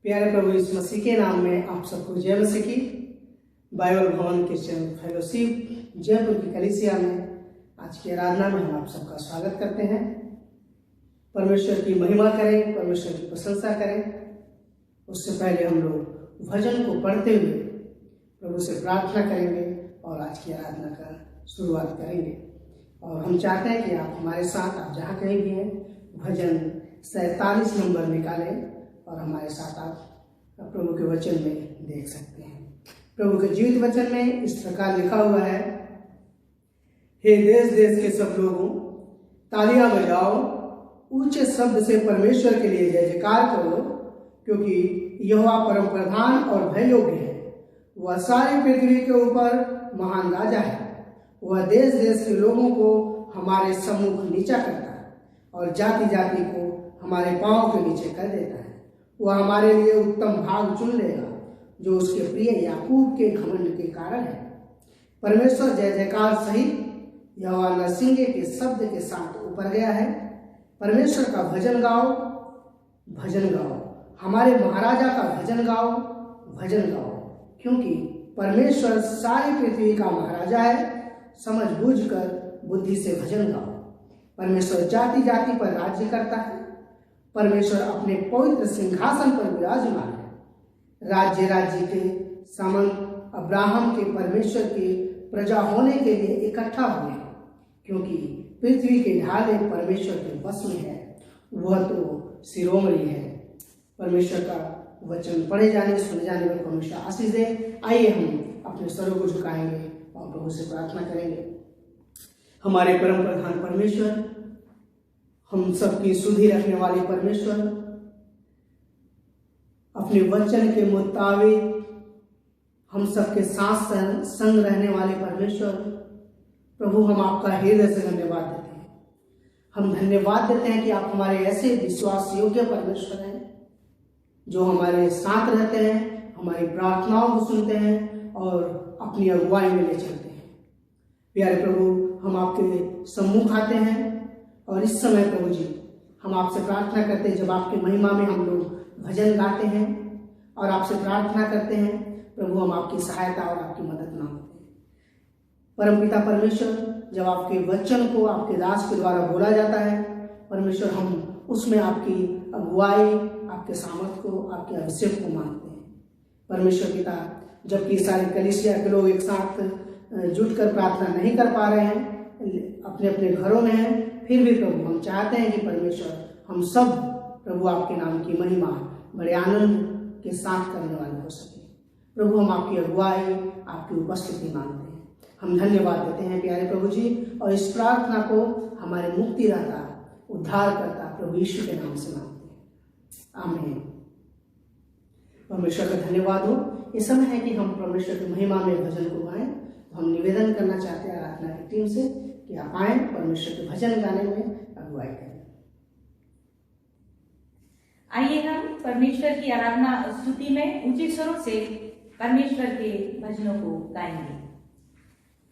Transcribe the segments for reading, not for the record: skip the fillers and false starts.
प्यारे प्रभु यीशु मसीह के नाम में आप सबको जय मसीह की। बाइबल भवन क्रिश्चियन फेलोशिप जयपुर की कलीसिया में आज की आराधना में हम आप सबका स्वागत करते हैं। परमेश्वर की महिमा करें, परमेश्वर की प्रशंसा करें। उससे पहले हम लोग भजन को पढ़ते हुए प्रभु से प्रार्थना करेंगे और आज की आराधना का शुरुआत करेंगे। और हम चाहते हैं कि आप हमारे साथ, आप जहाँ कहीं भी हैं, भजन 47 नंबर निकालें और हमारे साथ आप प्रभु के वचन में देख सकते हैं। प्रभु के जीवित वचन में इस प्रकार लिखा हुआ है, हे देश देश के सब लोगों, तालियां बजाओ, ऊंचे शब्द से परमेश्वर के लिए जय जयकार करो, क्योंकि यहोवा परम प्रधान और भय योग्य है। वह सारी पृथ्वी के ऊपर महान राजा है। वह देश देश के लोगों को हमारे सम्मुख नीचा करता है और जाति जाति को हमारे पांव के नीचे कर देता है। वह हमारे लिए उत्तम भाग चुन लेगा, जो उसके प्रिय याकूब के घमंड के कारण है। परमेश्वर जय जयकार सहित यहोवा नरसिंगे के शब्द के साथ ऊपर गया है। परमेश्वर का भजन गाओ, भजन गाओ, हमारे महाराजा का भजन गाओ, भजन गाओ, क्योंकि परमेश्वर सारी पृथ्वी का महाराजा है। समझ बूझ कर बुद्धि से भजन गाओ। परमेश्वर जाति जाति पर राज्य करता है। परमेश्वर अपने पवित्र सिंहासन पर विराजमान है। राज्य राज्य के सामंत अब्राहम के परमेश्वर के प्रजा होने के लिए इकट्ठा हुए, क्योंकि पृथ्वी के ढाले परमेश्वर के वश में है। वह तो शिरोमणि है। परमेश्वर का वचन पढ़े जाने सुने जाने पर परमेश्वर आशीष दे। आइए हम अपने स्वरों को झुकाएंगे और प्रभु से प्रार्थना करेंगे। हमारे परम प्रधान परमेश्वर, हम सबकी सुधि रखने वाले परमेश्वर, अपने वचन के मुताबिक हम सबके साथ संग रहने वाले परमेश्वर, प्रभु हम आपका हृदय से धन्यवाद देते हैं। हम धन्यवाद देते हैं कि आप हमारे ऐसे विश्वास योग्य परमेश्वर हैं, जो हमारे साथ रहते हैं, हमारी प्रार्थनाओं को सुनते हैं और अपनी अगुवाई में ले चलते हैं। प्यारे प्रभु, हम आपके सम्मुख आते हैं और इस समय प्रभु जी हम आपसे प्रार्थना करते हैं, जब आपकी महिमा में हम लोग भजन गाते हैं और आपसे प्रार्थना करते हैं, प्रभु हम आपकी सहायता और आपकी मदद मांगते हैं। परमपिता परमेश्वर, जब आपके वचन को आपके दास के द्वारा बोला जाता है, परमेश्वर हम उसमें आपकी अगुवाई, आपके सामर्थ को, आपके अभिषेक को मांगते हैं। परमेश्वर पिता, जबकि सारी कलीसिया के लोग एक साथ जुटकर प्रार्थना नहीं कर पा रहे हैं, अपने अपने घरों में हैं, फिर भी प्रभु हम चाहते हैं कि परमेश्वर हम सब प्रभु आपके नाम की महिमा बड़े आनंद के साथ करने वाले हो सके। प्रभु हम आपकी अगुवाई, आपकी उपस्थिति मांगते हैं। हम धन्यवाद देते हैं प्यारे प्रभु जी, और इस प्रार्थना को हमारे मुक्तिदाता, उद्धारकर्ता प्रभु यीशु के नाम से मांगते हैं, आमीन। परमेश्वर का धन्यवाद हो। ये समय है कि हम परमेश्वर की महिमा में भजन को गाएं। तो हम निवेदन करना चाहते हैं आराधना की टीम से कि आप आए, परमेश्वर के भजन गाने में अगुवाई करें। आइए हम परमेश्वर की आराधना स्तुति में ऊंचे स्वरों से परमेश्वर के भजनों को गाएंगे।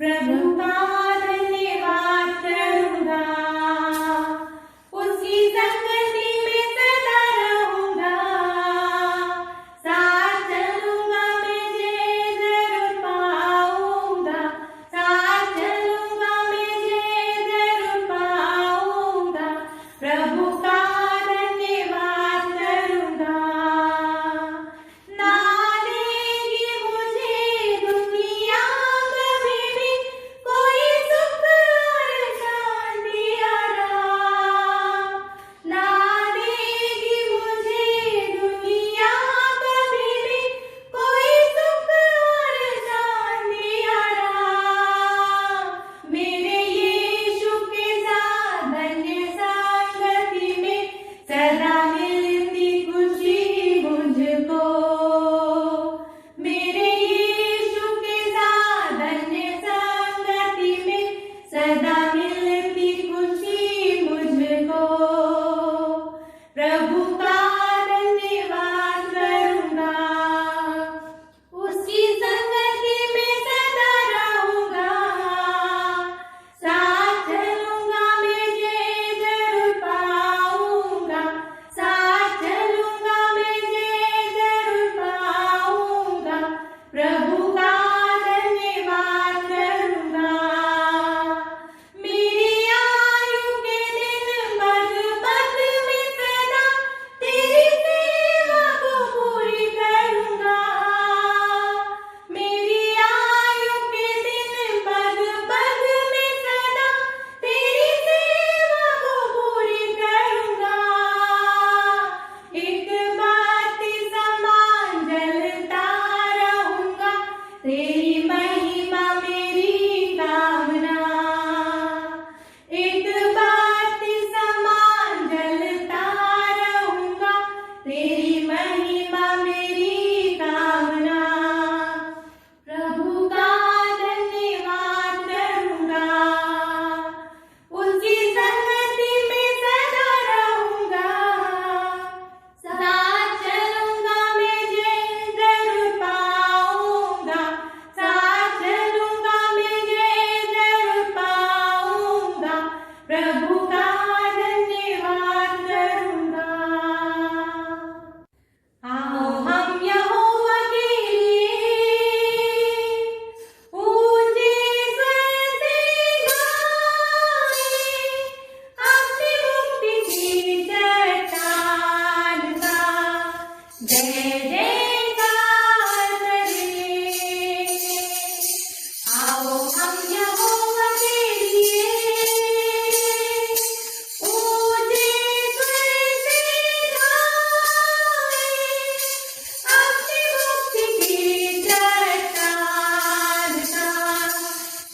प्रभु का धन्यवाद करूंगा, उसकी संगति में सदा रहूंगा, साथ चलूंगा मैं जे जरूर पाऊंगा, साथ चलूंगा मैं जे जरूर पाऊंगा। प्रभु का धन्यवाद करूंगा, ना देगी मुझे दुनिया कभी भी कोई सुख और शांति। महिमा मेरी कामना, प्रभु का धन्यवाद करूंगा, उसकी संगति में सदा रहूंगा, साथ चलूंगा मैं जरूर पाऊंगा, साथ चलूंगा मैं जरूर पाऊंगा, प्रभु का धन्यवाद करूंगा। आओ हम यहोवा के लिए ऊंचे स्वर से गाएं, अपनी मुक्ति की चट्टान का जय जयकार करें। आओ हम यहोवा के लिए ऊंचे स्वर से गाएं, अपनी मुक्ति की चट्टान का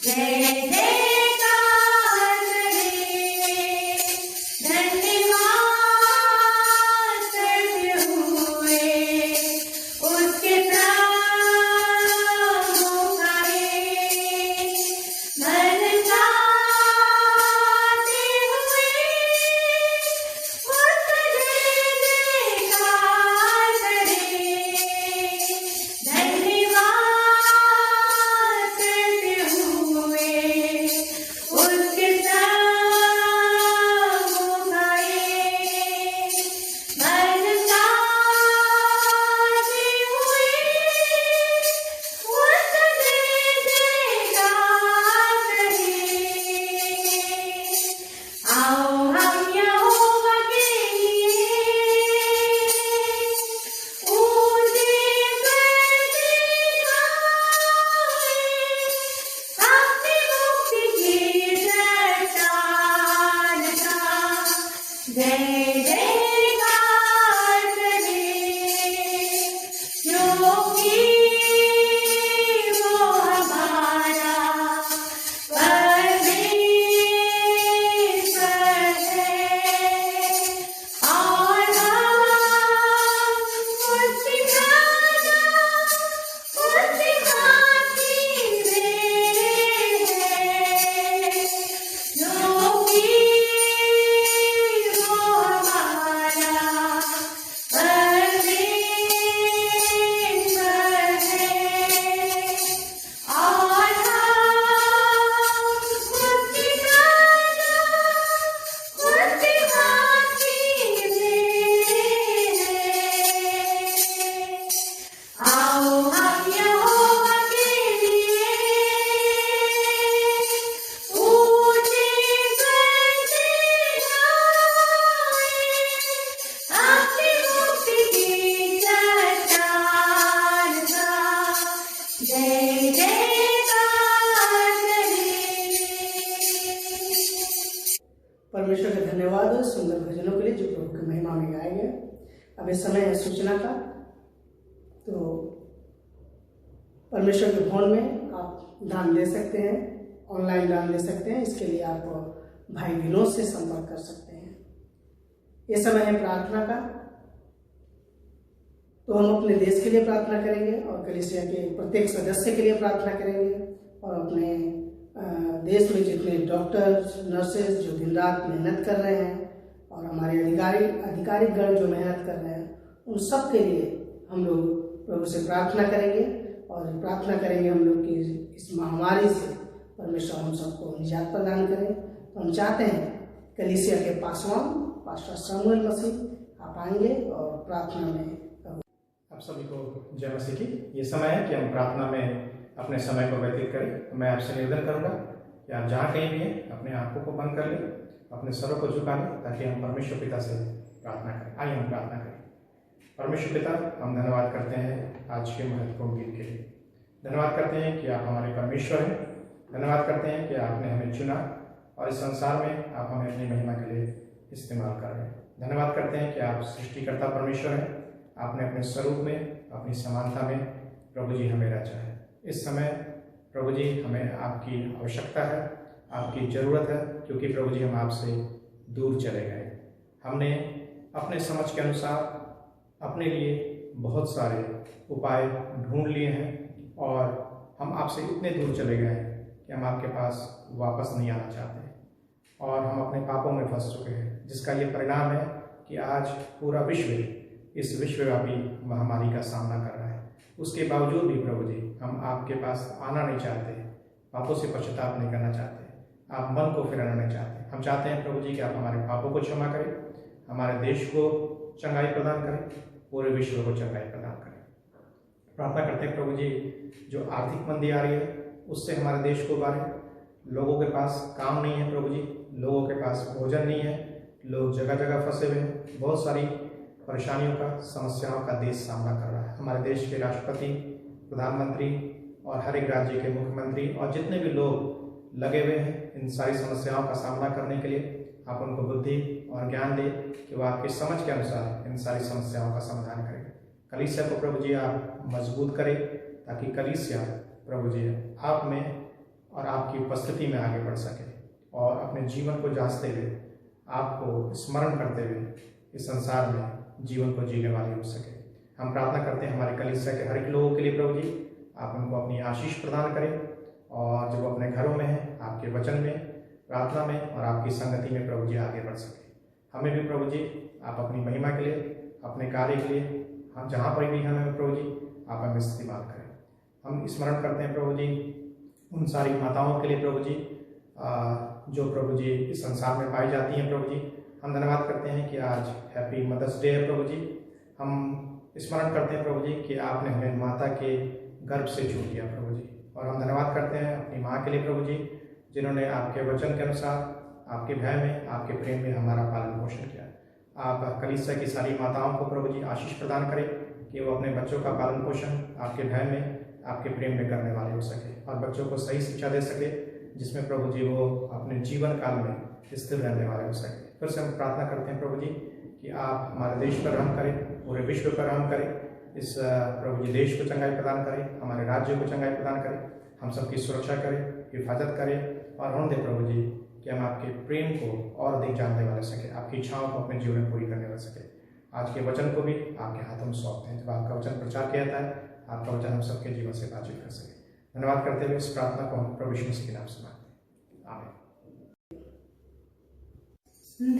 जय जयकार करें। धन्यवाद करते हुए उसके प्रभु का मन गाते हुए उसका जय जयकार करें। धन्यवाद करते हुए उसके प्रभु का मन गाते हुए उसका जय जयकार करें। आओ हम यहोवा के लिए ऊंचे स्वर से गाएं, अपनी मुक्ति की चट्टान का जय जयकार करें। क्योंकि वो हमारा परमेश्वर है और हम उसकी प्रजा, उसकी खातिर हैं। क्योंकि वो हमारा परमेश्वर है और हम उसकी प्रजा, उसकी खातिर हैं। आओ हम यहोवा के लिए ऊंचे स्वर से गाएं, अपनी मुक्ति की चट्टान का जय जयकार करें। परमेश्वर का धन्यवाद हो सुंदर भजनों के लिए जो प्रभु की महिमा में गाए गए। अब इस समय है सूचना का, तो परमेश्वर के भवन में आप दान दे सकते हैं, ऑनलाइन दान दे सकते हैं। इसके लिए आप भाई विनोद से संपर्क कर सकते हैं। ये समय है प्रार्थना का, तो हम अपने देश के लिए प्रार्थना करेंगे और कलीसिया के प्रत्येक सदस्य के लिए प्रार्थना करेंगे और अपने देश में जितने डॉक्टर्स, नर्सेज जो दिन रात मेहनत कर रहे हैं और हमारे अधिकारीगण जो मेहनत कर रहे हैं, उन सब के लिए हम लोग प्रभु से प्रार्थना करेंगे और प्रार्थना करेंगे हम लोग कि इस महामारी से परमेश्वर हम सबको निजात प्रदान करें। तो हम चाहते हैं कलीसिया के पासवान पास्टर सैमुअल मसीह आप आएंगे और प्रार्थना में। आप सभी को जय मसीह की। ये समय है कि हम प्रार्थना में अपने समय को व्यतीत करें। तो मैं आपसे निवेदन करूंगा कि आप जहाँ कहीं भी हैं अपने आंखों को बंद कर लें, अपने सरों को झुका लें ताकि हम परमेश्वर पिता से प्रार्थना करें। आइए हम प्रार्थना करें। परमेश्वर पिता, हम धन्यवाद करते हैं आज के महत्वपूर्ण गीत के लिए। धन्यवाद करते हैं कि आप हमारे परमेश्वर हैं। धन्यवाद करते हैं कि आपने हमें चुना और इस संसार में आप हमें अपनी महिमा के लिए इस्तेमाल कर रहे हैं। धन्यवाद करते हैं कि आप सृष्टिकर्ता परमेश्वर हैं। आपने अपने स्वरूप में, अपनी समानता में प्रभु जी हमें रचा है। इस समय प्रभु जी हमें आपकी आवश्यकता है, आपकी ज़रूरत है, क्योंकि प्रभु जी हम आपसे दूर चले गए। हमने अपने समझ के अनुसार, अपने लिए बहुत सारे उपाय ढूंढ लिए हैं और हम आपसे इतने दूर चले गए हैं कि हम आपके पास वापस नहीं आना चाहते और हम अपने पापों में फंस चुके हैं, जिसका ये परिणाम है कि आज पूरा विश्व इस विश्वव्यापी महामारी का सामना कर रहा है। उसके बावजूद भी प्रभु जी हम आपके पास आना नहीं चाहते, पापों से पश्चाताप नहीं करना चाहते, आप मन को फिराना नहीं चाहते। हम चाहते हैं प्रभु जी कि आप हमारे पापों को क्षमा करें, हमारे देश को चंगाई प्रदान करें, पूरे विश्व को चंगाई प्रदान करें। प्रार्थना करते हैं प्रभु जी, जो आर्थिक मंदी आ रही है उससे हमारे देश को उबारें। लोगों के पास काम नहीं है प्रभु जी, लोगों के पास भोजन नहीं है, लोग जगह जगह फंसे हुए हैं, बहुत सारी परेशानियों का, समस्याओं का देश सामना कर रहा है। हमारे देश के राष्ट्रपति, प्रधानमंत्री और हर एक राज्य के मुख्यमंत्री और जितने भी लोग लगे हुए हैं इन सारी समस्याओं का सामना करने के लिए आप उनको बुद्धि और ज्ञान दें कि वह आपकी समझ के अनुसार इन सारी समस्याओं का समाधान करें। कलीसिया को प्रभु जी आप मजबूत करें ताकि कलीसिया प्रभु जी आप में और आपकी उपस्थिति में आगे बढ़ सके और अपने जीवन को जांचते हुए, आपको स्मरण करते हुए इस संसार में जीवन को जीने वाली हो सके। हम प्रार्थना करते हैं हमारे कलीसिया के हर एक लोगों के लिए प्रभु जी, आप उनको अपनी आशीष प्रदान करें और जब वो अपने घरों में हैं आपके वचन में, प्रार्थना में और आपकी संगति में प्रभु जी आगे बढ़ सके। हमें भी प्रभु जी आप अपनी महिमा के लिए, अपने कार्य के लिए, हम जहाँ पर भी हमें प्रभु जी आप हमें इस्तेमाल करें। हम स्मरण करते हैं प्रभु जी उन सारी माताओं के लिए प्रभु जी जो प्रभु जी इस संसार में पाई जाती हैं प्रभु जी। हम धन्यवाद करते हैं कि आज हैप्पी मदर्स डे है प्रभु जी। हम स्मरण करते हैं प्रभु जी कि आपने हमें माता के गर्भ से चुन लिया प्रभु जी, और हम धन्यवाद करते हैं अपनी माँ के लिए प्रभु जी, जिन्होंने आपके वचन के अनुसार, आपके भय में, आपके प्रेम में हमारा पालन पोषण किया। आप कलीसिया की सारी माताओं को प्रभु जी आशीष प्रदान करें कि वो अपने बच्चों का पालन पोषण आपके भय में, आपके प्रेम में करने वाले हो सके और बच्चों को सही शिक्षा दे सके, जिसमें प्रभु जी वो अपने जीवन काल में स्थिर रहने वाले हो सके। फिर से हम प्रार्थना करते हैं प्रभु जी कि आप हमारे देश पर रहम करें, पूरे विश्व पर रहम करें, इस प्रभु जी देश को चंगाई प्रदान करें, हमारे राज्य को चंगाई प्रदान करें, हम सबकी सुरक्षा करें, हिफाजत करें और होने दे प्रभु जी कि हम आपके प्रेम को और अधिक जानने वाले सके, आपकी इच्छाओं को अपने जीवन में पूरी करने वाले सके। आज के वचन को भी आपके हाथों में सौंपते हैं। जब आपका वचन प्रचार किया जाता है, आपका वचन हम सबके जीवन से बातचीत कर सके। धन्यवाद करते हुए इस प्रार्थना को हम प्रभु यीशु मसीह के नाम से मांगते हैं, आमीन।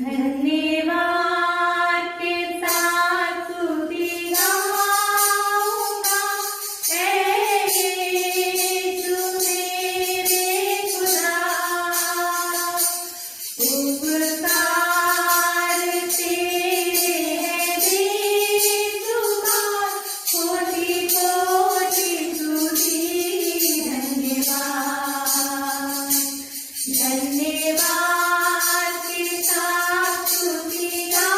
धन्यवाद के साथ स्तुति गाऊंगा, यीशु मेरे खुदा, उपकार तेरे हैं बेशुमार, कोटि कोटि स्तुति धन्यवाद, धन्यवाद के साथ स्तुति गाऊंगा।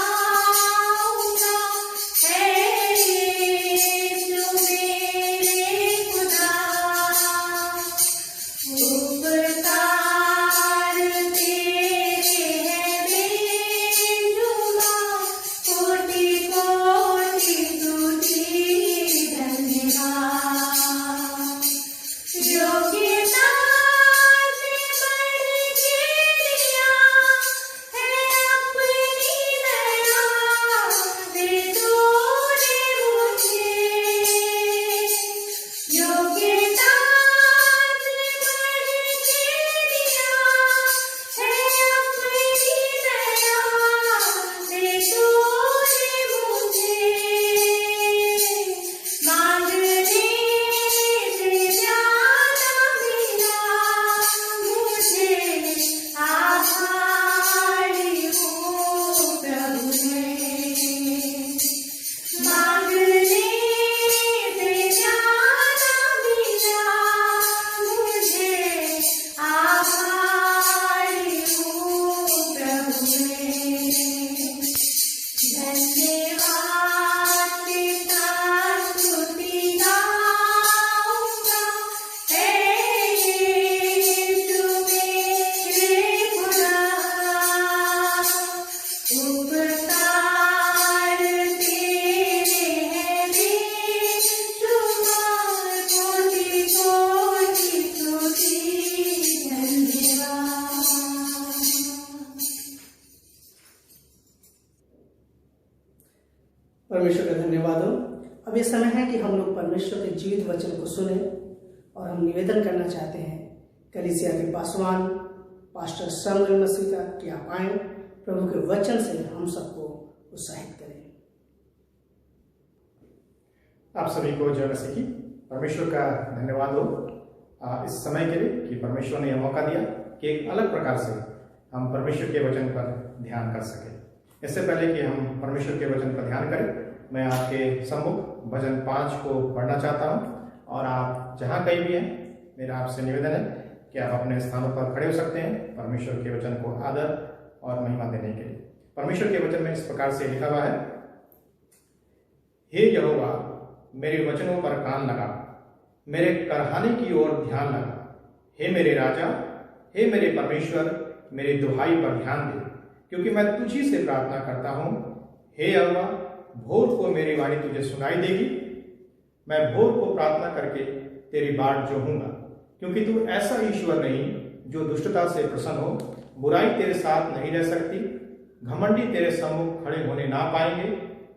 अब ये समय है कि हम लोग परमेश्वर के जीवित वचन को सुने और हम निवेदन करना चाहते हैं कलीसिया के पासवान पास्टर सैमुअल मसीह का कि आप आए प्रभु के वचन से हम सबको उत्साहित करें। आप सभी को जय मसीह की। परमेश्वर का धन्यवाद हो इस समय के लिए कि परमेश्वर ने यह मौका दिया कि एक अलग प्रकार से हम परमेश्वर के वचन पर ध्यान कर सकें। इससे पहले कि हम परमेश्वर के वचन पर ध्यान करें, मैं आपके सम्मुख भजन 5 को पढ़ना चाहता हूं और आप जहां कहीं भी हैं, मेरा आपसे निवेदन है कि आप अपने स्थानों पर खड़े हो सकते हैं परमेश्वर के वचन को आदर और महिमा देने के लिए। परमेश्वर के वचन में इस प्रकार से लिखा हुआ है, हे यहोवा मेरे वचनों पर कान लगा, मेरे करहाने की ओर ध्यान लगा। हे मेरे राजा, हे मेरे परमेश्वर, मेरी दुहाई पर ध्यान दे, क्योंकि मैं तुझी से प्रार्थना करता हूं। हे यहोवा, भोर को मेरी वाणी तुझे सुनाई देगी, मैं भोर को प्रार्थना करके तेरी बाट जोहूंगा, क्योंकि तू ऐसा ईश्वर नहीं जो दुष्टता से प्रसन्न हो। बुराई तेरे साथ नहीं रह सकती, घमंडी तेरे सम्मुख खड़े होने ना पाएंगे।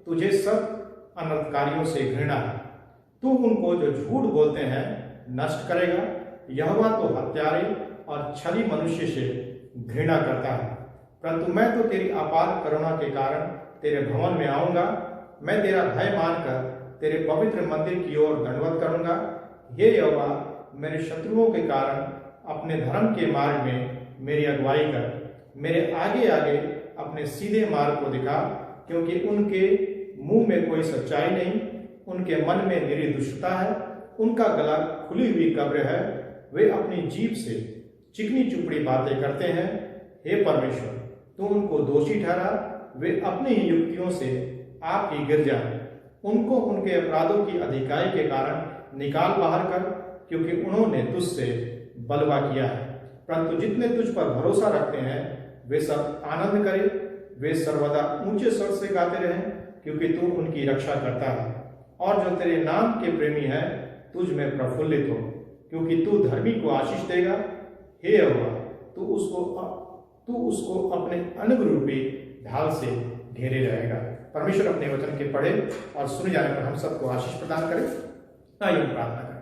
तुझे सब अनर्थकारियों से घृणा है, तू उनको जो झूठ बोलते हैं नष्ट करेगा। यहोवा तो हत्यारे और छली मनुष्य से घृणा करता है, परंतु मैं तो तेरी अपार करुणा के कारण तेरे भवन में आऊंगा। मैं तेरा भय मानकर तेरे पवित्र मंदिर की ओर दंडवत करूंगा। हे यहोवा, मेरे शत्रुओं के कारण अपने धर्म के मार्ग में मेरी अगुवाई कर। मेरे आगे आगे अपने सीधे मार्ग को दिखा, क्योंकि उनके मुंह में कोई सच्चाई नहीं, उनके मन में निरी दुष्टता है, उनका गला खुली हुई कब्र है। वे अपनी जीभ से चिकनी चुपड़ी बातें करते हैं। हे परमेश्वर, तू उनको दोषी ठहरा, वे अपनी ही युक्तियों से आप ही गिर जाए। उनको उनके अपराधों की अधिकाई के कारण निकाल बाहर कर, क्योंकि उन्होंने तुझसे बलवा किया है। परंतु जितने तुझ पर भरोसा रखते हैं वे सब आनंद करें, वे सर्वदा ऊंचे स्वर से गाते रहें, क्योंकि तू उनकी रक्षा करता है। और जो तेरे नाम के प्रेमी हैं तुझ में प्रफुल्लित हो, क्योंकि तू धर्मी को आशीष देगा। हे यहोवा, तू उसको अपने अनुग्रही ढाल से घेरे रहेगा। परमेश्वर अपने वचन के पढ़े और सुने जाने पर हम सबको आशीष प्रदान करे। आइए प्रार्थना करें।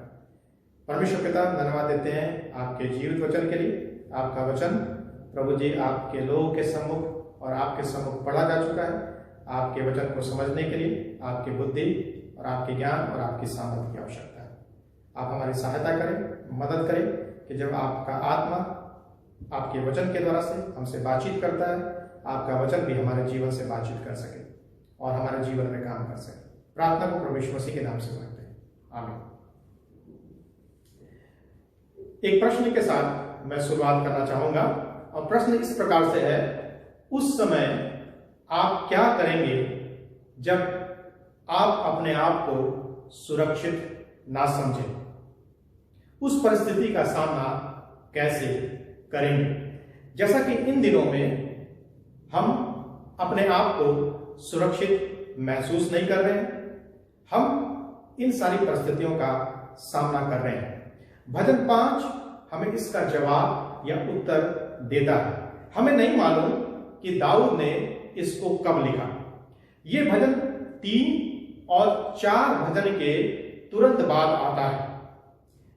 परमेश्वर पिता, धन्यवाद देते हैं आपके जीवित वचन के लिए। आपका वचन प्रभु जी आपके लोगों के सम्मुख और आपके सम्मुख पढ़ा जा चुका है। आपके वचन को समझने के लिए आपकी बुद्धि और आपके ज्ञान और आपकी सामर्थ्य की आवश्यकता है। आप हमारी सहायता करें, मदद करें कि जब आपका आत्मा आपके वचन के द्वारा से हमसे बातचीत करता है, आपका वचन भी हमारे जीवन से बातचीत कर सके और हमारे जीवन में काम कर सके। प्रार्थना को प्रभु यीशु मसीह के नाम से मांगते हैं, आमीन। एक प्रश्न के साथ मैं शुरुआत करना चाहूंगा और प्रश्न इस प्रकार से है, उस समय आप क्या करेंगे जब आप अपने आप को सुरक्षित ना समझें? उस परिस्थिति का सामना कैसे करेंगे? जैसा कि इन दिनों में हम अपने आप को सुरक्षित महसूस नहीं कर रहे हैं, हम इन सारी परिस्थितियों का सामना कर रहे हैं। भजन 5 हमें इसका जवाब या उत्तर देता है। हमें नहीं मालूम कि दाऊद ने इसको कब लिखा। ये भजन 3 और 4 भजन के तुरंत बाद आता है,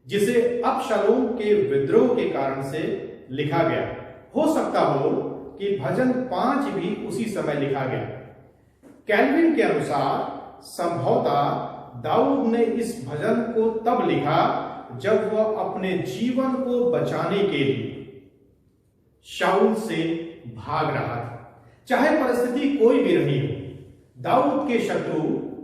जिसे अबशालोम के विद्रोह के कारण से लिखा गया। हो सकता हो कि भजन 5 भी उसी समय लिखा गया। कैल्विन के अनुसार संभवतः दाऊद ने इस भजन को तब लिखा जब वह अपने जीवन को बचाने के लिए शाऊल से भाग रहा था। चाहे परिस्थिति कोई भी रही हो, दाऊद के शत्रु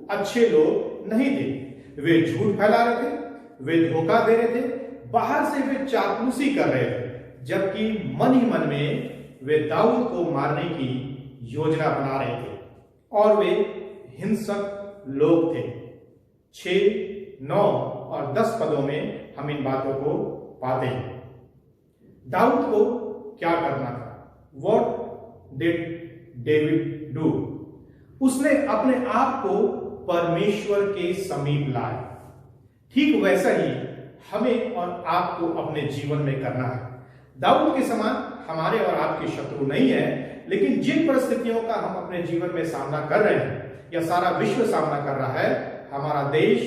अच्छे लोग नहीं थे। वे झूठ फैला रहे थे, वे धोखा दे रहे थे, बाहर से वे चापलूसी कर रहे थे, जबकि मन ही मन में वे दाऊद को मारने की योजना बना रहे थे और वे हिंसक लोग थे। 6, 9 और 10 पदों में हम इन बातों को पाते हैं। दाऊद को क्या करना था? What did David do? उसने अपने आप को परमेश्वर के समीप लाया। ठीक वैसा ही हमें और आपको अपने जीवन में करना है। दाऊद के समान हमारे और आपके शत्रु नहीं है, लेकिन जिन परिस्थितियों का हम अपने जीवन में सामना कर रहे हैं या सारा विश्व सामना कर रहा है, हमारा देश,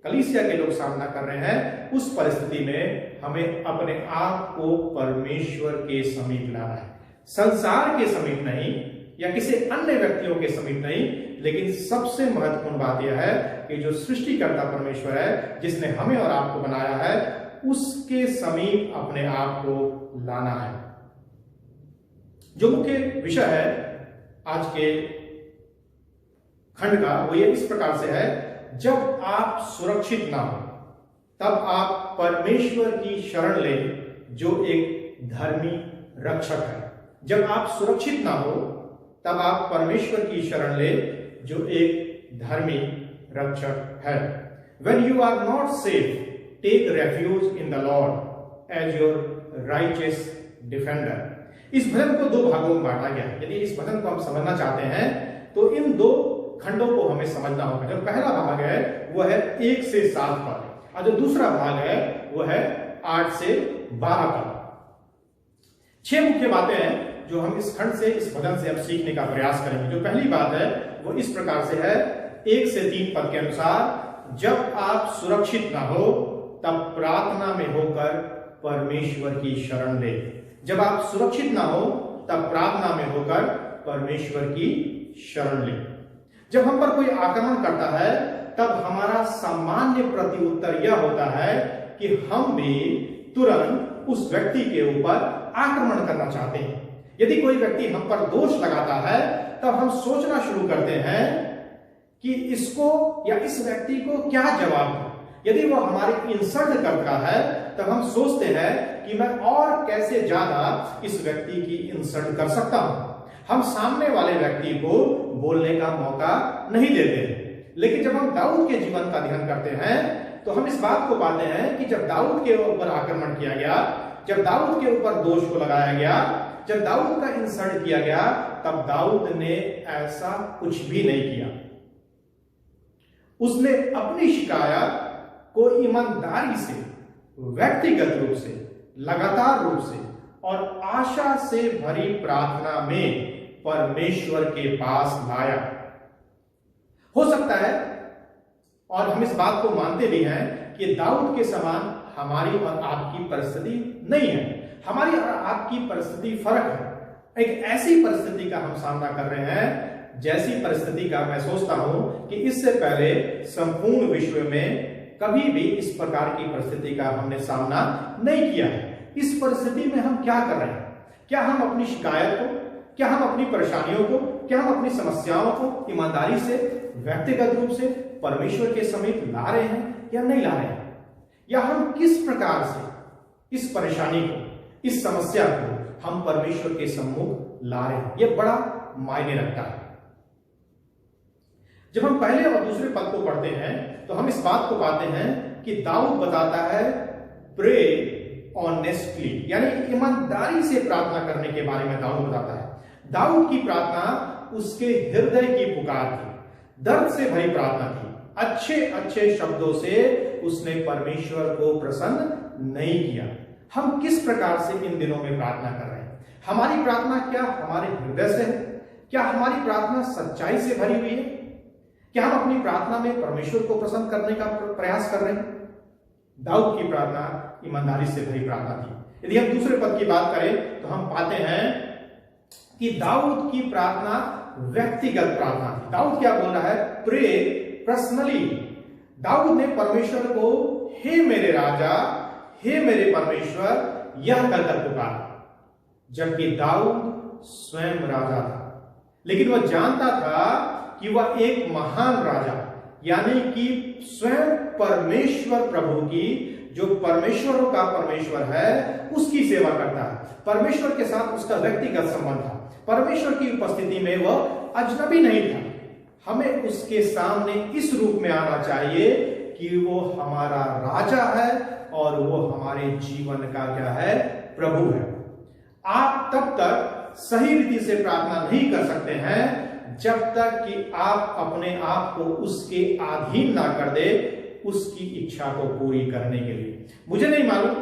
कलीसिया के लोग सामना कर रहे हैं, उस परिस्थिति में हमें अपने आप को परमेश्वर के समीप लाना है। संसार के समीप नहीं या किसी अन्य व्यक्तियों के समीप नहीं, लेकिन सबसे महत्वपूर्ण बात यह है कि जो सृष्टिकर्ता परमेश्वर है, जिसने हमें और आपको बनाया है, उसके समीप अपने आप को लाना है। जो मुख्य विषय है आज के खंड का वो ये इस प्रकार से है, जब आप सुरक्षित ना हो तब आप परमेश्वर की शरण ले जो एक धर्मी रक्षक है। जब आप सुरक्षित ना हो तब आप परमेश्वर की शरण ले जो एक धर्मी रक्षक है। When you are not safe, take refuge in the Lord as your righteous defender. इस भजन को दो भागों में बांटा गया है। यदि इस भजन को हम समझना चाहते हैं तो इन दो खंडों को हमें समझना होगा। जो पहला भाग है वो है 1 से 7 पद और जो दूसरा भाग है वो है 8 से 12 पद। 6 मुख्य बातें हैं जो हम इस खंड से, इस भजन से अब सीखने का प्रयास करेंगे। जो पहली बात है वो इस प्रकार से है 1 से 3 पद के अनुसार, जब आप सुरक्षित ना हो तब प्रार्थना में होकर परमेश्वर की शरण ले। जब आप सुरक्षित ना हो तब प्रार्थना में होकर परमेश्वर की शरण ले। जब हम पर कोई आक्रमण करता है तब हमारा सामान्य प्रत्युत्तर यह होता है कि हम भी तुरंत उस व्यक्ति के ऊपर आक्रमण करना चाहते हैं। यदि कोई व्यक्ति हम पर दोष लगाता है तब हम सोचना शुरू करते हैं कि इसको या इस व्यक्ति को क्या जवाब दूं। यदि वो हमारी इंसल्ट करता है तब हम सोचते हैं कि मैं और कैसे ज्यादा इस व्यक्ति की इंसल्ट कर सकता हूं। हम सामने वाले व्यक्ति को बोलने का मौका नहीं देते। लेकिन जब हम दाऊद के जीवन का अध्ययन करते हैं तो हम इस बात को पाते हैं कि जब दाऊद के ऊपर आक्रमण किया गया, जब दाऊद के ऊपर दोष को लगाया गया, जब दाऊद का इंसल्ट किया गया, तब दाऊद ने ऐसा कुछ भी नहीं किया। उसने अपनी शिकायत को ईमानदारी से, व्यक्तिगत रूप से, लगातार रूप से और आशा से भरी प्रार्थना में परमेश्वर के पास लाया। हो सकता है और हम इस बात को मानते भी हैं कि दाऊद के समान हमारी और आपकी परिस्थिति नहीं है। हमारी और आपकी परिस्थिति फर्क है। एक ऐसी परिस्थिति का हम सामना कर रहे हैं जैसी परिस्थिति का मैं सोचता हूं कि इससे पहले संपूर्ण विश्व में कभी भी इस प्रकार की परिस्थिति का हमने सामना नहीं किया है। इस परिस्थिति में हम क्या कर रहे हैं? क्या हम अपनी शिकायत को, क्या हम अपनी परेशानियों को, क्या हम अपनी समस्याओं को ईमानदारी से, व्यक्तिगत रूप से परमेश्वर के समीप ला रहे हैं या नहीं ला रहे हैं? या हम किस प्रकार से इस परेशानी को, इस समस्या को हम परमेश्वर के सम्मुख ला रहे हैं? यह बड़ा मायने रखता है। जब हम पहले और दूसरे पद को पढ़ते हैं तो हम इस बात को पाते हैं कि दाऊद बताता है प्रे ऑनेस्टली, यानी ईमानदारी से प्रार्थना करने के बारे में दाऊद बताता है। दाऊद की प्रार्थना उसके हृदय की पुकार थी, दर्द से भरी प्रार्थना थी। अच्छे अच्छे शब्दों से उसने परमेश्वर को प्रसन्न नहीं किया। हम किस प्रकार से इन दिनों में प्रार्थना कर रहे हैं? हमारी प्रार्थना क्या हमारे हृदय से है? क्या हमारी प्रार्थना सच्चाई से भरी हुई है? क्या हम अपनी प्रार्थना में परमेश्वर को प्रसन्न करने का प्रयास कर रहे हैं? दाऊद की प्रार्थना ईमानदारी से भरी प्रार्थना थी। यदि हम दूसरे पद की बात करें तो हम पाते हैं कि दाऊद की प्रार्थना व्यक्तिगत प्रार्थना थी। दाऊद क्या बोल रहा है? Pray personally. दाऊद ने परमेश्वर को हे मेरे राजा, हे मेरे परमेश्वर यह कहकर पुकारा, जबकि दाऊद स्वयं राजा था। लेकिन वह जानता था कि वह एक महान राजा, यानी कि स्वयं परमेश्वर प्रभु की, जो परमेश्वरों का परमेश्वर है, उसकी सेवा करता है। परमेश्वर के साथ उसका व्यक्तिगत संबंध था। परमेश्वर की उपस्थिति में वह अजनबी नहीं था। हमें उसके सामने इस रूप में आना चाहिए कि वो हमारा राजा है और वो हमारे जीवन का क्या है? प्रभु है। आप तब तक सही रीति से प्रार्थना नहीं कर सकते हैं जब तक कि आप अपने आप को उसके अधीन ना कर दे, उसकी इच्छा को पूरी करने के लिए। मुझे नहीं मालूम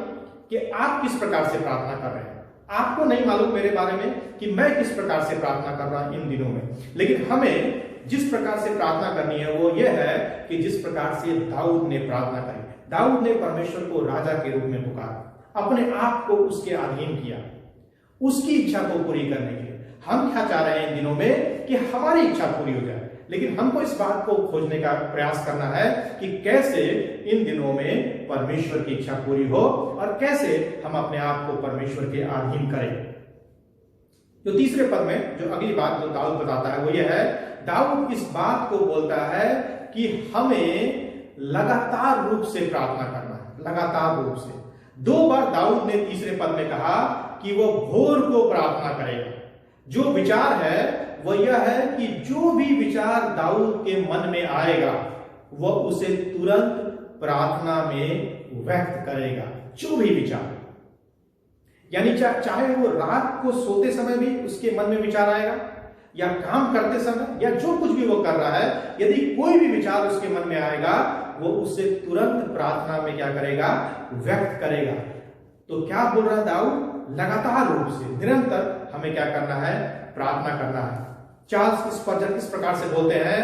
कि आप किस प्रकार से प्रार्थना कर रहे हैं, आपको नहीं मालूम मेरे बारे में कि मैं किस प्रकार से प्रार्थना कर रहा हूं इन दिनों में, लेकिन हमें जिस प्रकार से प्रार्थना करनी है वो यह है कि जिस प्रकार से दाऊद ने प्रार्थना करी। दाऊद ने परमेश्वर को राजा के रूप में पुकारा, अपने आप को उसके अधीन किया, उसकी इच्छा को पूरी करने के लिए। हम क्या चाह रहे हैं इन दिनों में कि हमारी इच्छा पूरी हो जाए, लेकिन हमको इस बात को खोजने का प्रयास करना है कि कैसे इन दिनों में परमेश्वर की इच्छा पूरी हो और कैसे हम अपने आप को परमेश्वर के अधीन करें। जो तीसरे पद में जो अगली बात जो दाऊद बताता है वो यह है, दाऊद इस बात को बोलता है कि हमें लगातार रूप से प्रार्थना करना है, लगातार रूप से। 2 बार दाऊद ने तीसरे पद में कहा कि वो भोर को प्रार्थना करेगा। जो विचार है वह यह है कि जो भी विचार दाऊद के मन में आएगा वह उसे तुरंत प्रार्थना में व्यक्त करेगा। जो भी विचार, यानी चाहे वो रात को सोते समय भी उसके मन में विचार आएगा या काम करते समय या जो कुछ भी वो कर रहा है, यदि कोई भी विचार उसके मन में आएगा वो उसे तुरंत प्रार्थना में क्या करेगा, व्यक्त करेगा। तो क्या बोल रहा है दाऊद? लगातार रूप से निरंतर हमें क्या करना है, प्रार्थना करना है। चार्ल्स स्पर्जर इस प्रकार से बोलते हैं,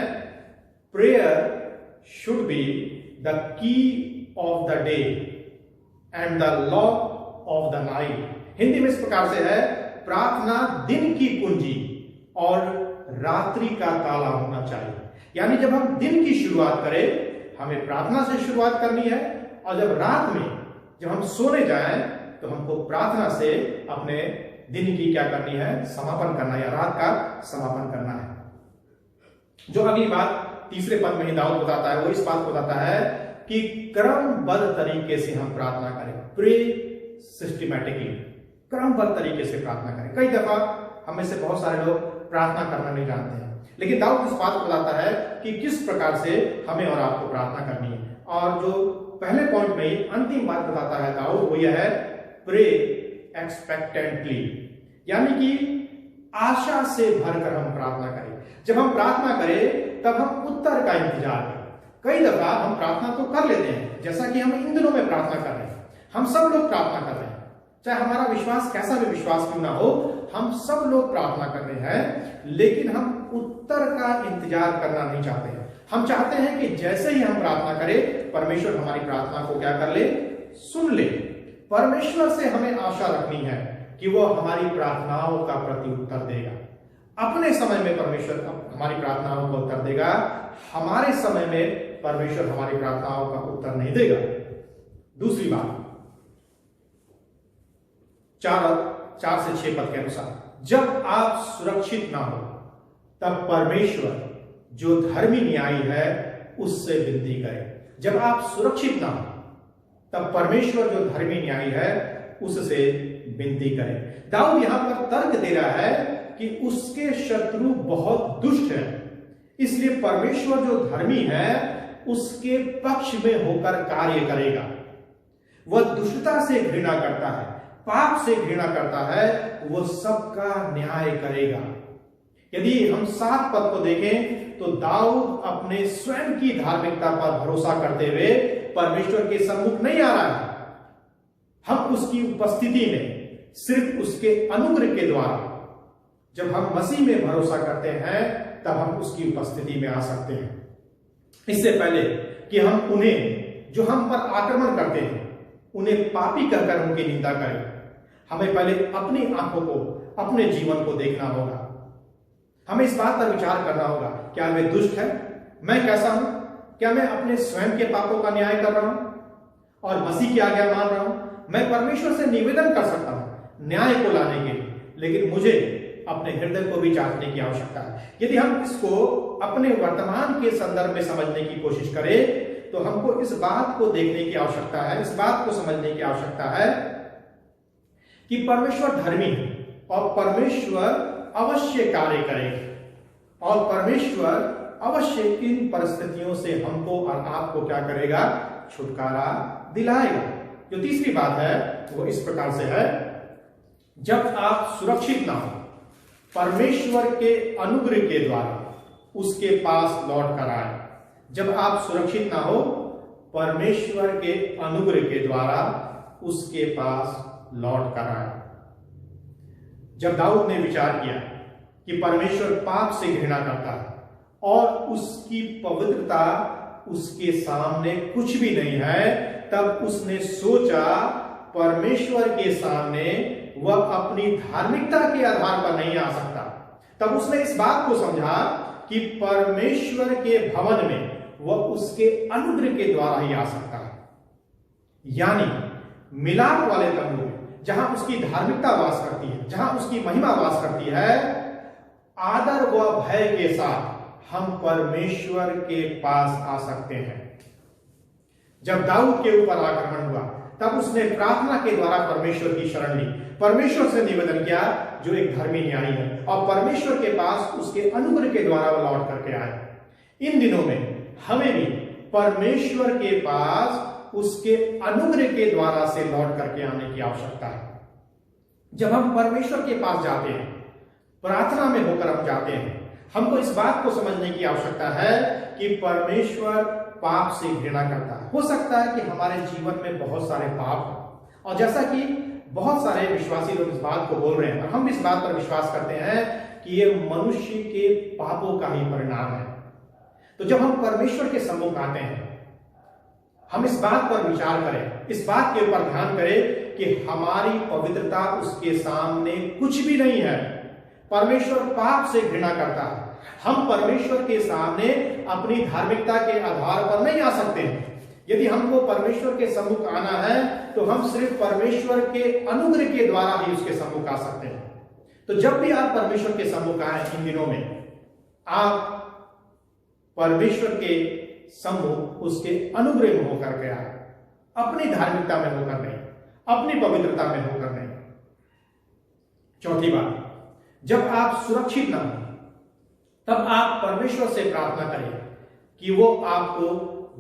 prayer should be the key of the day and the lock of the night. Hindi में इस प्रकार से है, प्रार्थना दिन की कुंजी और रात्रि का ताला होना चाहिए। यानी जब हम दिन की शुरुआत करें हमें प्रार्थना से शुरुआत करनी है, और जब रात में जब हम सोने जाएं तो हमको प्रार्थना से अपने दिन की क्या करनी है, समापन करना है या रात का समापन करना है। जो अगली बात तीसरे पद में ही दाऊद बताता है वो इस बात को बताता है कि क्रमबद्ध तरीके से हम प्रार्थना करें, प्रे सिस्टमैटिकली, क्रमबद्ध तरीके से प्रार्थना करें। कई दफा हम में से बहुत सारे लोग प्रार्थना करना नहीं जानते हैं, लेकिन दाऊद इस बात को बताता है कि किस प्रकार से हमें और आपको प्रार्थना करनी है। और जो पहले पॉइंट में ही अंतिम बात बताता है दाऊद वो यह है, प्रे एक्सपेक्टेंटली, यानी कि आशा से भरकर हम प्रार्थना करें। जब हम प्रार्थना करें तब हम उत्तर का इंतजार करें। कई दफा हम प्रार्थना तो कर लेते हैं, जैसा कि हम इन दिनों में प्रार्थना कर रहे हैं, हम सब लोग प्रार्थना कर रहे हैं, चाहे हमारा विश्वास कैसा भी विश्वास क्यों ना हो, हम सब लोग प्रार्थना कर रहे हैं, लेकिन हम उत्तर का इंतजार करना नहीं चाहते हैं। हम चाहते हैं कि जैसे ही हम प्रार्थना करें परमेश्वर हमारी प्रार्थना को क्या कर ले, सुन ले। परमेश्वर से हमें आशा रखनी है कि वो हमारी प्रार्थनाओं का प्रति उत्तर देगा। अपने समय में परमेश्वर हमारी प्रार्थनाओं का उत्तर देगा, हमारे समय में परमेश्वर हमारी प्रार्थनाओं का उत्तर नहीं देगा। दूसरी बात 4 से 6 पद के अनुसार, जब आप सुरक्षित ना हो तब परमेश्वर जो धर्मी न्यायी है उससे विनती करें। जब आप सुरक्षित ना हो तब परमेश्वर जो धर्मी न्यायी है उससे विनती करें। दाऊद यहां पर तर्क दे रहा है कि उसके शत्रु बहुत दुष्ट हैं, इसलिए परमेश्वर जो धर्मी है उसके पक्ष में होकर कार्य करेगा। वह दुष्टता से घृणा करता है, पाप से घृणा करता है, वो सबका न्याय करेगा। यदि हम 7 पद को देखें तो दाऊद अपने स्वयं की धार्मिकता पर भरोसा करते हुए परमेश्वर के सम्मुख नहीं आ रहा है। हम उसकी उपस्थिति में सिर्फ उसके अनुग्रह के द्वारा, जब हम मसीह में भरोसा करते हैं तब हम उसकी उपस्थिति में आ सकते हैं। इससे पहले कि हम उन्हें जो हम पर आक्रमण करते हैं उन्हें पापी कहकर उनकी निंदा करें, हमें पहले अपनी आंखों को, अपने जीवन को देखना होगा। हमें इस बात पर विचार करना होगा, क्या वे दुष्ट है, मैं कैसा हूं, क्या मैं अपने स्वयं के पापों का न्याय कर रहा हूं और मसीह की आज्ञा मान रहा हूं। मैं परमेश्वर से निवेदन कर सकता हूं न्याय को लाने के लिए, लेकिन मुझे अपने हृदय को भी जांचने की आवश्यकता है। यदि हम इसको अपने वर्तमान के संदर्भ में समझने की कोशिश करें तो हमको इस बात को देखने की आवश्यकता है, इस बात को समझने की आवश्यकता है कि परमेश्वर धर्मी है और परमेश्वर अवश्य कार्य करेगा और परमेश्वर अवश्य इन परिस्थितियों से हमको और आपको क्या करेगा, छुटकारा दिलाएगा। जो तीसरी बात है वो इस प्रकार से है, जब आप सुरक्षित ना हो परमेश्वर के अनुग्रह के द्वारा उसके पास लौट कर आए। जब आप सुरक्षित ना हो परमेश्वर के अनुग्रह के द्वारा उसके पास लौट कर आए। जब दाऊद ने विचार किया कि परमेश्वर पाप से घृणा करता है और उसकी पवित्रता उसके सामने कुछ भी नहीं है, तब उसने सोचा परमेश्वर के सामने वह अपनी धार्मिकता के आधार पर नहीं आ सकता। तब उसने इस बात को समझा कि परमेश्वर के भवन में वह उसके अनुग्रह के द्वारा ही आ सकता है, यानी मिलाप वाले तंबू में, जहां उसकी धार्मिकता वास करती है, जहां उसकी महिमा वास करती है, आदर व भय के साथ हम परमेश्वर के पास आ सकते हैं। जब दाऊद के ऊपर आक्रमण हुआ तब उसने प्रार्थना के द्वारा परमेश्वर की शरण ली, परमेश्वर से निवेदन किया जो एक धर्मी न्यायी है, और परमेश्वर के पास उसके अनुग्रह के द्वारा वो लौट करके आए। इन दिनों में हमें भी परमेश्वर के पास उसके अनुग्रह के द्वारा से लौट करके आने की आवश्यकता है। जब हम परमेश्वर के पास जाते हैं, प्रार्थना में होकर हम जाते हैं, हमको इस बात को समझने की आवश्यकता है कि परमेश्वर पाप से घृणा करता है। हो सकता है कि हमारे जीवन में बहुत सारे पाप हैं, और जैसा कि बहुत सारे विश्वासी लोग इस बात को बोल रहे हैं और हम इस बात पर विश्वास करते हैं कि ये मनुष्य के पापों का ही परिणाम है, तो जब हम परमेश्वर के सम्मुख आते हैं, हम इस बात पर विचार करें, इस बात के ऊपर ध्यान करें कि हमारी पवित्रता उसके सामने कुछ भी नहीं है। परमेश्वर पाप से घृणा करता है। हम परमेश्वर के सामने अपनी धार्मिकता के आधार पर नहीं आ सकते हैं। यदि हमको परमेश्वर के सम्मुख आना है तो हम सिर्फ परमेश्वर के अनुग्रह के द्वारा ही उसके सम्मुख आ सकते हैं। तो जब भी आप परमेश्वर के सम्मुख आए इन दिनों में, आप परमेश्वर के सम्मुख उसके अनुग्रह में होकर के आए, अपनी धार्मिकता में होकर नहीं, अपनी पवित्रता में होकर नहीं। चौथी बात, जब आप सुरक्षित ना हो तब आप परमेश्वर से प्रार्थना करें कि वो आपको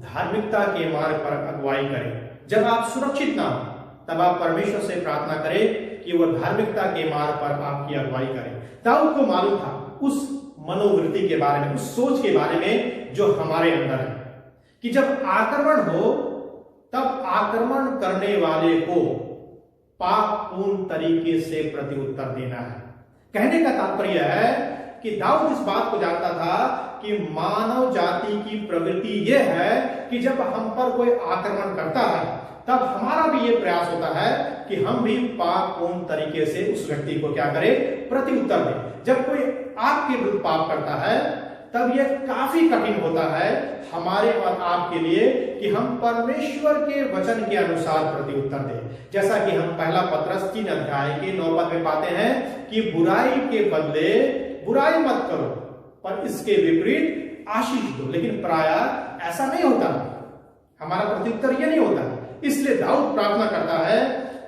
धार्मिकता के मार्ग पर अगुवाई करे। जब आप सुरक्षित ना हो तब आप परमेश्वर से प्रार्थना करें कि वो धार्मिकता के मार्ग पर आपकी अगुवाई करे। दाऊद को मालूम था उस मनोवृत्ति के बारे में, उस सोच के बारे में जो हमारे अंदर है, कि जब आक्रमण हो तब आक्रमण करने वाले को पापपूर्ण तरीके से प्रत्युत्तर देना है। कहने का तात्पर्य है कि दाऊद इस बात को जानता था कि मानव जाति की प्रवृत्ति यह है कि जब हम पर कोई आक्रमण करता है तब हमारा भी यह प्रयास होता है कि हम भी पापपूर्ण तरीके से उस व्यक्ति को क्या करें, प्रत्युत्तर दें। जब कोई आपके विरुद्ध पाप करता है तब यह काफी कठिन होता है हमारे और आपके लिए कि हम परमेश्वर के वचन के अनुसार प्रत्युत्तर दें। जैसा कि हम पहला पत्रस 3 अध्याय के 9 पद में पाते हैं कि बुराई के बदले बुराई मत करो पर इसके विपरीत आशीष दो। लेकिन प्रायः ऐसा नहीं होता, हमारा प्रत्युत्तर यह नहीं होता। इसलिए दाऊद प्रार्थना करता है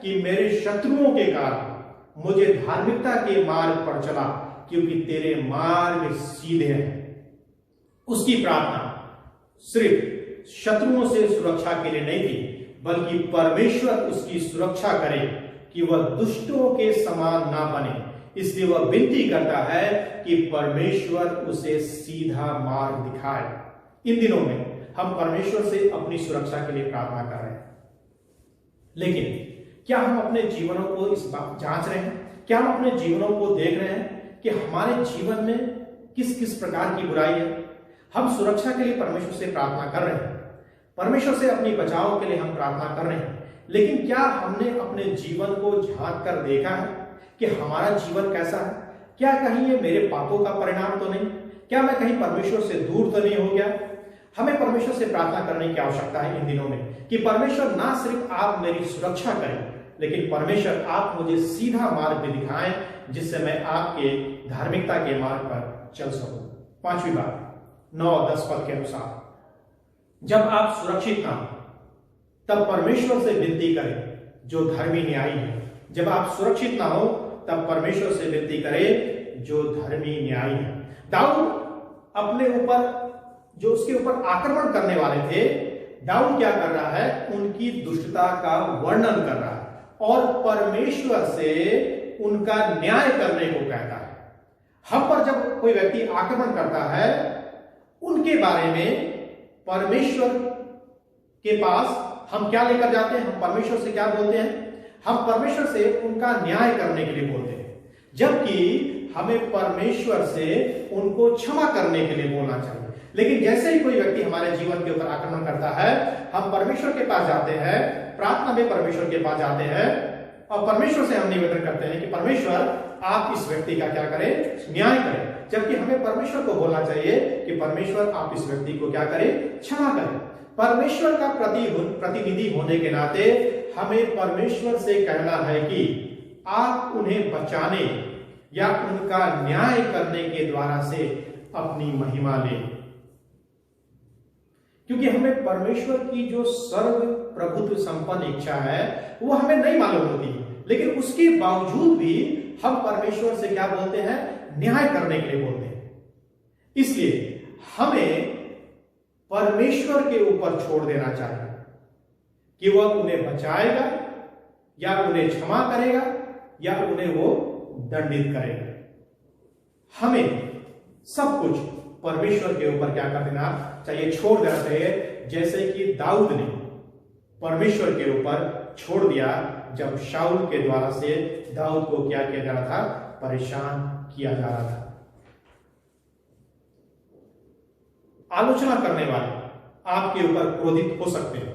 कि मेरे शत्रुओं के कारण मुझे धार्मिकता के मार्ग पर चला, क्योंकि तेरे मार्ग सीधे हैं। उसकी प्रार्थना सिर्फ शत्रुओं से सुरक्षा के लिए नहीं थी, बल्कि परमेश्वर उसकी सुरक्षा करे कि वह दुष्टों के समान ना बने। इसलिए वह विनती करता है कि परमेश्वर उसे सीधा मार्ग दिखाए। इन दिनों में हम परमेश्वर से अपनी सुरक्षा के लिए प्रार्थना कर रहे हैं, लेकिन क्या हम अपने जीवनों को इस बात जांच रहे हैं? क्या हम अपने जीवनों को देख रहे हैं कि हमारे जीवन में किस किस प्रकार की बुराई है? हम सुरक्षा के लिए परमेश्वर से प्रार्थना कर रहे हैं, परमेश्वर से अपनी बचाव के लिए हम प्रार्थना कर रहे हैं, लेकिन क्या हमने अपने जीवन को झांक कर देखा है कि हमारा जीवन कैसा है? क्या कहीं ये मेरे पापों का परिणाम तो नहीं? क्या मैं कहीं परमेश्वर से दूर तो नहीं हो गया? हमें परमेश्वर से प्रार्थना करने की आवश्यकता है इन दिनों में कि परमेश्वर ना सिर्फ आप मेरी सुरक्षा करें, लेकिन परमेश्वर आप मुझे सीधा मार्ग भी दिखाएं जिससे मैं आपके धार्मिकता के मार्ग पर चल सकूं। पांचवी बात, 9 और 10 पद के अनुसार, जब आप सुरक्षित ना हो तब परमेश्वर से विनती करें जो धर्मी न्यायी है। जब आप सुरक्षित ना हो तब परमेश्वर से विनती करें जो धर्मी न्यायी है। दाऊद अपने ऊपर जो उसके ऊपर आक्रमण करने वाले थे, दाऊद क्या कर रहा है? उनकी दुष्टता का वर्णन कर रहा है और परमेश्वर से उनका न्याय करने को कहता है। हम पर जब कोई व्यक्ति आक्रमण करता है, उनके बारे में परमेश्वर के पास हम क्या लेकर जाते हैं? हम परमेश्वर से क्या बोलते हैं? हम परमेश्वर से उनका न्याय करने के लिए बोलते हैं। जबकि हमें परमेश्वर से उनको क्षमा करने के लिए बोलना चाहिए। लेकिन जैसे ही कोई व्यक्ति हमारे जीवन के ऊपर आक्रमण करता है, हम परमेश्वर के पास जाते हैं, प्रार्थना में परमेश्वर के पास जाते हैं और परमेश्वर से हम निवेदन करते हैं कि परमेश्वर आप इस व्यक्ति का क्या करें, न्याय करें। जबकि हमें परमेश्वर को बोलना चाहिए कि परमेश्वर आप इस व्यक्ति को क्या करें, क्षमा करें। परमेश्वर का प्रतिनिधि होने के नाते हमें परमेश्वर से कहना है कि आप उन्हें बचाने या उनका न्याय करने के द्वारा से अपनी महिमा लें, क्योंकि हमें परमेश्वर की जो सर्व प्रभुत्व संपन्न इच्छा है वो हमें नहीं मालूम होती, लेकिन उसके बावजूद भी हम परमेश्वर से क्या बोलते हैं, न्याय करने के लिए बोलते हैं। इसलिए हमें परमेश्वर के ऊपर छोड़ देना चाहिए कि वह उन्हें बचाएगा या उन्हें क्षमा करेगा या उन्हें वो दंडित करेगा। हमें सब कुछ परमेश्वर के ऊपर क्या कर देना चाहिए, छोड़ देना चाहिए। जैसे कि दाऊद ने परमेश्वर के ऊपर छोड़ दिया जब शाऊल के द्वारा से दाऊद को क्या किया जा रहा था, परेशान किया जा रहा था। आलोचना करने वाले आपके ऊपर क्रोधित हो सकते हैं,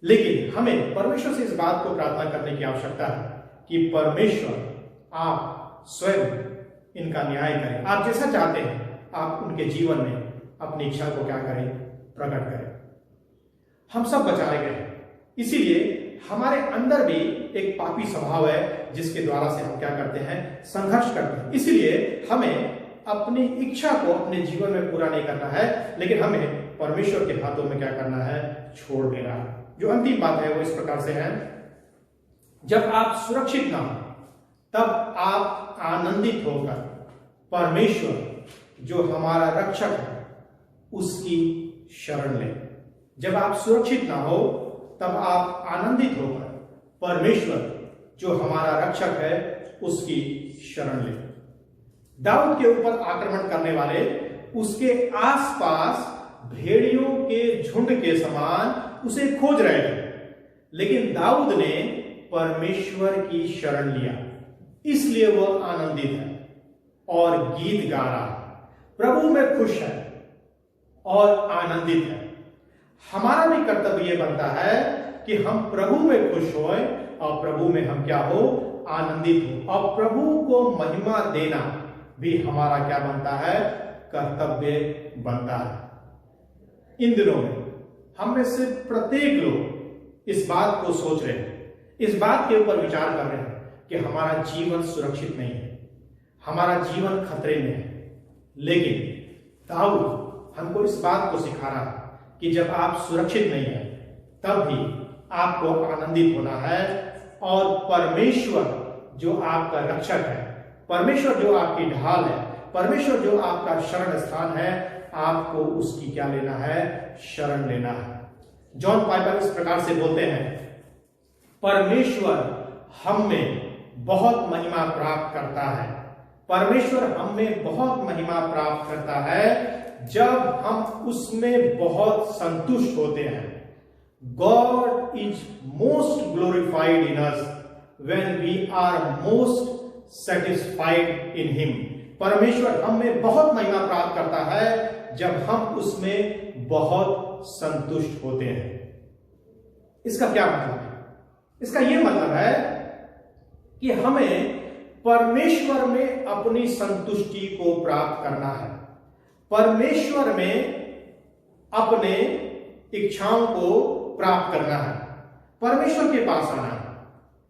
लेकिन हमें परमेश्वर से इस बात को प्रार्थना करने की आवश्यकता है कि परमेश्वर आप स्वयं इनका न्याय करें। आप जैसा चाहते हैं आप उनके जीवन में अपनी इच्छा को क्या करें, प्रकट करें। हम सब बचाए गए हैं, इसीलिए हमारे अंदर भी एक पापी स्वभाव है जिसके द्वारा से हम क्या करते हैं, संघर्ष करते हैं। इसलिए हमें अपनी इच्छा को अपने जीवन में पूरा नहीं करना है, लेकिन हमें परमेश्वर के हाथों में क्या करना है, छोड़ देना है। जो अंतिम बात है वो इस प्रकार से है, जब आप सुरक्षित ना हो तब आप आनंदित होकर परमेश्वर जो हमारा रक्षक है उसकी शरण लें। जब आप सुरक्षित ना हो तब आप आनंदित होकर परमेश्वर जो हमारा रक्षक है उसकी शरण लें। दाऊद के ऊपर आक्रमण करने वाले उसके आसपास भेड़ियों के झुंड के समान उसे खोज रहे थे, लेकिन दाऊद ने परमेश्वर की शरण लिया, इसलिए वह आनंदित है और गीत गा रहा है, प्रभु में खुश है और आनंदित है। हमारा भी कर्तव्य यह बनता है कि हम प्रभु में खुश हों और प्रभु में हम क्या हो, आनंदित हो, और प्रभु को महिमा देना भी हमारा क्या बनता है, कर्तव्य बनता है। इन दिनों में हम में से प्रत्येक लोग इस बात को सोच रहे हैं, इस बात के ऊपर विचार कर रहे हैं कि हमारा जीवन सुरक्षित नहीं है, हमारा जीवन खतरे में है। लेकिन दाऊद हमको इस बात को सिखा रहा है कि जब आप सुरक्षित नहीं है तब भी आपको आनंदित होना है, और परमेश्वर जो आपका रक्षक है, परमेश्वर जो आपकी ढाल है, परमेश्वर जो आपका शरण स्थान है, आपको उसकी क्या लेना है, शरण लेना है। जॉन पाइपर इस प्रकार से बोलते हैं, परमेश्वर हम में बहुत महिमा प्राप्त करता है, परमेश्वर हम में बहुत महिमा प्राप्त करता है जब हम उसमें बहुत संतुष्ट होते हैं। God is most glorified in us when we are most satisfied in Him. परमेश्वर हम में बहुत महिमा प्राप्त करता है जब हम उसमें बहुत संतुष्ट होते हैं। इसका क्या मतलब है? इसका यह मतलब है कि हमें परमेश्वर में अपनी संतुष्टि को प्राप्त करना है, परमेश्वर में अपने इच्छाओं को प्राप्त करना है, परमेश्वर के पास आना है।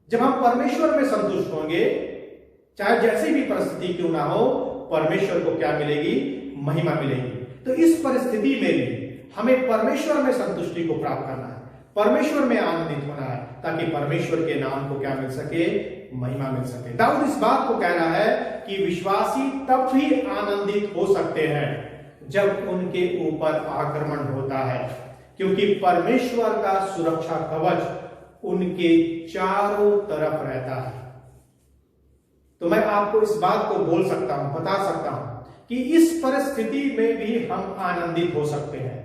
जब हम परमेश्वर में संतुष्ट होंगे, चाहे जैसी भी परिस्थिति क्यों ना हो, परमेश्वर को क्या मिलेगी, महिमा मिलेगी। तो इस परिस्थिति में भी हमें परमेश्वर में संतुष्टि को प्राप्त करना है, परमेश्वर में आनंदित होना है, ताकि परमेश्वर के नाम को क्या मिल सके, महिमा मिल सके। दाऊद इस बात को कह रहा है कि विश्वासी तब भी आनंदित हो सकते हैं जब उनके ऊपर आक्रमण होता है, क्योंकि परमेश्वर का सुरक्षा कवच उनके चारों तरफ रहता है। तो मैं आपको इस बात को बोल सकता हूं, बता सकता हूं कि इस परिस्थिति में भी हम आनंदित हो सकते हैं।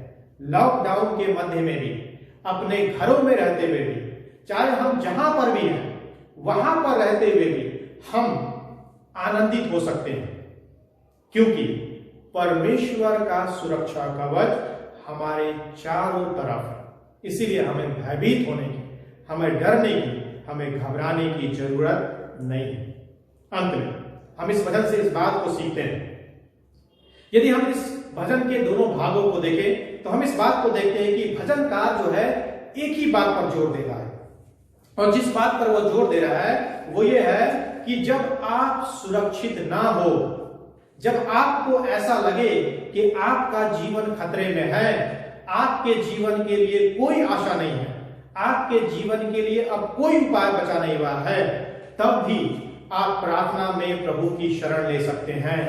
लॉकडाउन के मध्य में भी, अपने घरों में रहते हुए भी, चाहे हम जहां पर भी हैं वहां पर रहते हुए भी हम आनंदित हो सकते हैं, क्योंकि परमेश्वर का सुरक्षा कवच हमारे चारों तरफ है। इसीलिए हमें भयभीत होने की, हमें डरने की, हमें घबराने की जरूरत नहीं है। अंत में हम इस वचन से इस बात को सीखते हैं। यदि हम इस भजन के दोनों भागों को देखें तो हम इस बात को देखते हैं कि भजनकार जो है एक ही बात पर जोर दे रहा है, और जिस बात पर वो जोर दे रहा है वो ये है कि जब आप सुरक्षित ना हो, जब आपको ऐसा लगे कि आपका जीवन खतरे में है, आपके जीवन के लिए कोई आशा नहीं है, आपके जीवन के लिए अब कोई उपाय बचा नहीं हुआ है, तब भी आप प्रार्थना में प्रभु की शरण ले सकते हैं।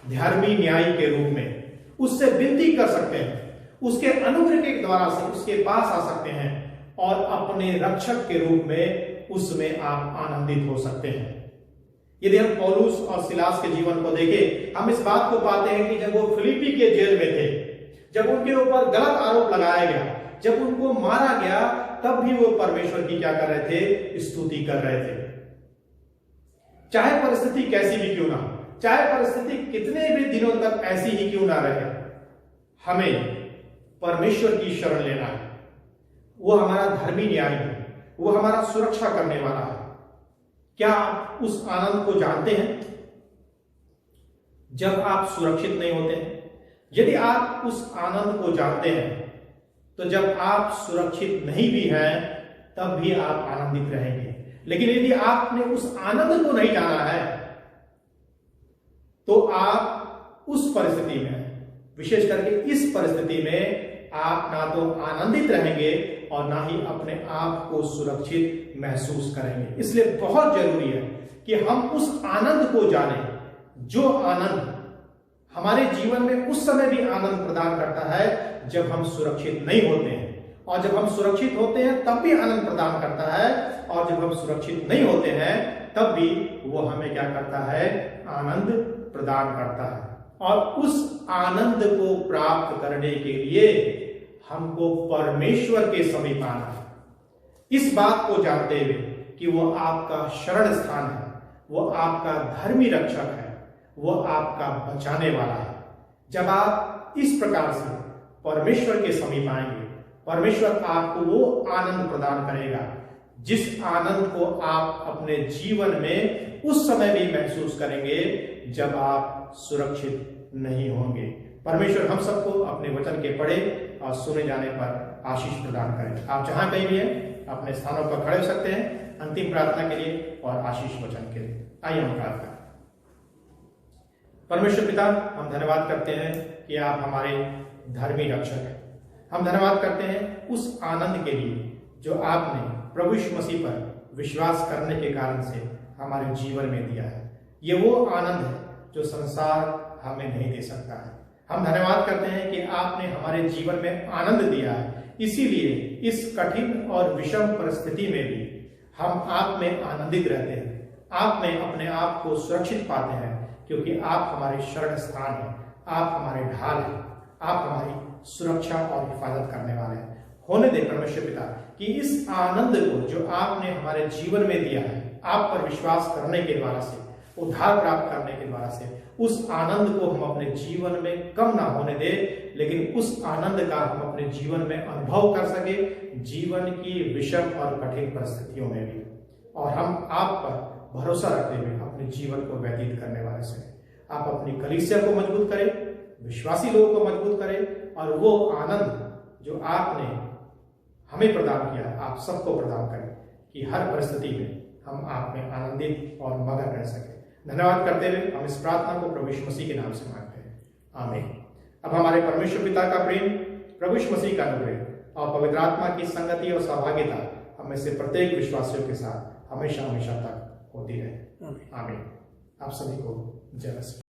धर्मी न्यायी के रूप में उससे विनती कर सकते हैं, उसके अनुग्रह के द्वारा से उसके पास आ सकते हैं, और अपने रक्षक के रूप में उसमें आप आनंदित हो सकते हैं। यदि हम पौलुस और सिलास के जीवन को देखें, हम इस बात को पाते हैं कि जब वो फिलिपी के जेल में थे, जब उनके ऊपर गलत आरोप लगाया गया, जब उनको मारा गया, तब भी वो परमेश्वर की क्या कर रहे थे? स्तुति कर रहे थे। चाहे परिस्थिति कैसी भी क्यों ना हो, चाहे परिस्थिति कितने भी दिनों तक ऐसी ही क्यों ना रहे, हमें परमेश्वर की शरण लेना है। वो हमारा धर्मी न्यायी है, वो हमारा सुरक्षा करने वाला है। क्या आप उस आनंद को जानते हैं जब आप सुरक्षित नहीं होते हैं? यदि आप उस आनंद को जानते हैं तो जब आप सुरक्षित नहीं भी हैं तब भी आप आनंदित रहेंगे। लेकिन यदि आपने उस आनंद को नहीं जाना है तो आप उस परिस्थिति में, विशेष करके इस परिस्थिति में, आप ना तो आनंदित रहेंगे और ना ही अपने आप को सुरक्षित महसूस करेंगे। इसलिए बहुत जरूरी है कि हम उस आनंद को जानें, जो आनंद हमारे जीवन में उस समय भी आनंद प्रदान करता है जब हम सुरक्षित नहीं होते हैं, और जब हम सुरक्षित होते हैं तब भी आनंद प्रदान करता है, और जब हम सुरक्षित नहीं होते हैं तब भी वो हमें क्या करता है? आनंद प्रदान करता है। और उस आनंद को प्राप्त करने के लिए हमको परमेश्वर के समीप आना है, इस बात को जानते हुए कि वो आपका शरण स्थान है, वो आपका धर्मी रक्षक है, वो आपका बचाने वाला है। जब आप इस प्रकार से परमेश्वर के समीप आएंगे, परमेश्वर आपको वो आनंद प्रदान करेगा जिस आनंद को आप अपने जीवन में उस समय भी महसूस करेंगे जब आप सुरक्षित नहीं होंगे। परमेश्वर हम सबको अपने वचन के पढ़े और सुने जाने पर आशीष प्रदान करें। आप जहां कहीं भी हैं अपने स्थानों पर खड़े हो सकते हैं अंतिम प्रार्थना के लिए और आशीष वचन के लिए। आइए हम प्रार्थना। परमेश्वर पिता, हम धन्यवाद करते हैं कि आप हमारे धर्मी रक्षक हैं। हम धन्यवाद करते हैं उस आनंद के लिए जो आपने प्रभु यीशु मसीह पर विश्वास करने के कारण से हमारे जीवन में दिया है। ये वो आनंद है जो संसार हमें नहीं दे सकता है। हम धन्यवाद करते हैं कि आपने हमारे जीवन में आनंद दिया है, इसीलिए इस कठिन और विषम परिस्थिति में भी हम आप में आनंदित रहते हैं। आप में अपने आप को सुरक्षित पाते हैं क्योंकि आप हमारे शरण स्थान हैं, आप हमारे ढाल हैं, आप हमारी सुरक्षा और हिफाजत करने वाले हैं। होने दे परमेश्वर पिता कि इस आनंद को जो आपने हमारे जीवन में दिया है, आप पर विश्वास करने के द्वारा से, उद्धार प्राप्त करने के द्वारा से, उस आनंद को हम अपने जीवन में कम ना होने दे, लेकिन उस आनंद का हम अपने जीवन में अनुभव कर सके जीवन की विषम और कठिन परिस्थितियों में भी, और हम आप पर भरोसा रखते हुए अपने जीवन को व्यतीत करने वाले से आप अपनी कलीसिया को मजबूत करें, विश्वासी लोगों को मजबूत करें, और वो आनंद जो आपने हमें प्रदान किया आप सबको प्रदान करें कि हर परिस्थिति में हम आप में आनंदित और मगन रह सके। धन्यवाद करते हुए हम इस प्रार्थना को प्रभु यीशु मसीह के नाम से मांगते हैं, आमीन। अब हमारे परमेश्वर पिता का प्रेम, प्रभु यीशु मसीह का अनुग्रह और पवित्र आत्मा की संगति और सहभागिता हमें से प्रत्येक विश्वासियों के साथ हमेशा हमेशा तक होती रहे, आमीन। आप सभी को जय मसीह।